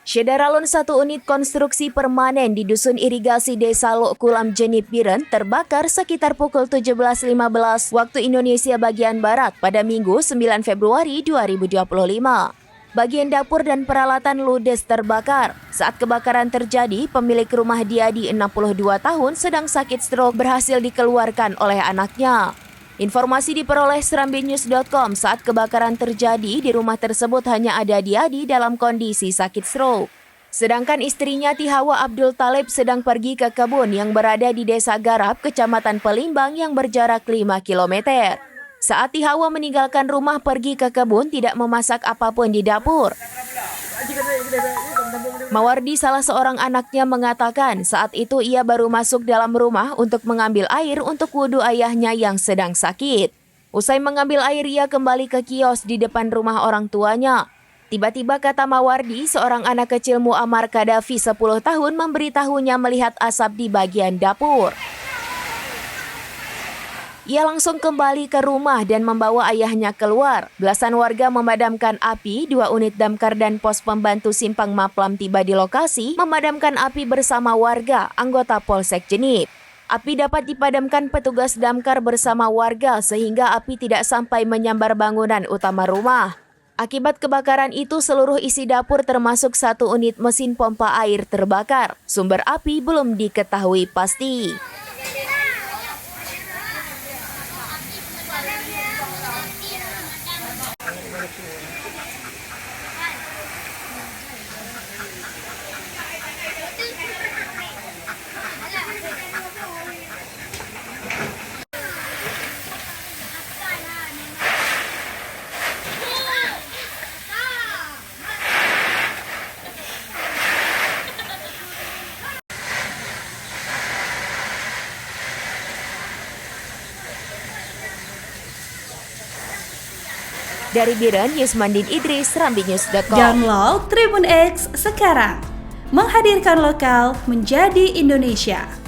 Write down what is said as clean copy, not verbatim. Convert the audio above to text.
Syederalun satu unit konstruksi permanen di Dusun Irigasi Desa Lok Kulam Jenip Biren terbakar sekitar pukul 17.15 waktu Indonesia bagian Barat pada Minggu 9 Februari 2025. Bagian dapur dan peralatan ludes terbakar. Saat kebakaran terjadi, pemilik rumah Diadi 62 tahun sedang sakit stroke berhasil dikeluarkan oleh anaknya. Informasi diperoleh serambinews.com saat kebakaran terjadi di rumah tersebut hanya ada Diadi dalam kondisi sakit stroke. Sedangkan istrinya Tihawa Abdul Talib sedang pergi ke kebun yang berada di Desa Garap, Kecamatan Pelimbang yang berjarak 5 km. Saat Tihawa meninggalkan rumah pergi ke kebun tidak memasak apapun di dapur. Mawardi, salah seorang anaknya, mengatakan saat itu ia baru masuk dalam rumah untuk mengambil air untuk wudhu ayahnya yang sedang sakit. Usai mengambil air, ia kembali ke kios di depan rumah orang tuanya. Tiba-tiba, kata Mawardi, seorang anak kecil Muammar Kadafi 10 tahun memberitahunya melihat asap di bagian dapur. Ia langsung kembali ke rumah dan membawa ayahnya keluar. Belasan warga memadamkan api, 2 unit damkar dan pos pembantu Simpang Maplam tiba di lokasi, memadamkan api bersama warga, anggota Polsek Jenip. Api dapat dipadamkan petugas damkar bersama warga sehingga api tidak sampai menyambar bangunan utama rumah. Akibat kebakaran itu, seluruh isi dapur termasuk 1 unit mesin pompa air terbakar. Sumber api belum diketahui pasti. Dari Biren, Yusmandin Idris, serambinews.com. Download Tribun X sekarang, menghadirkan lokal menjadi Indonesia.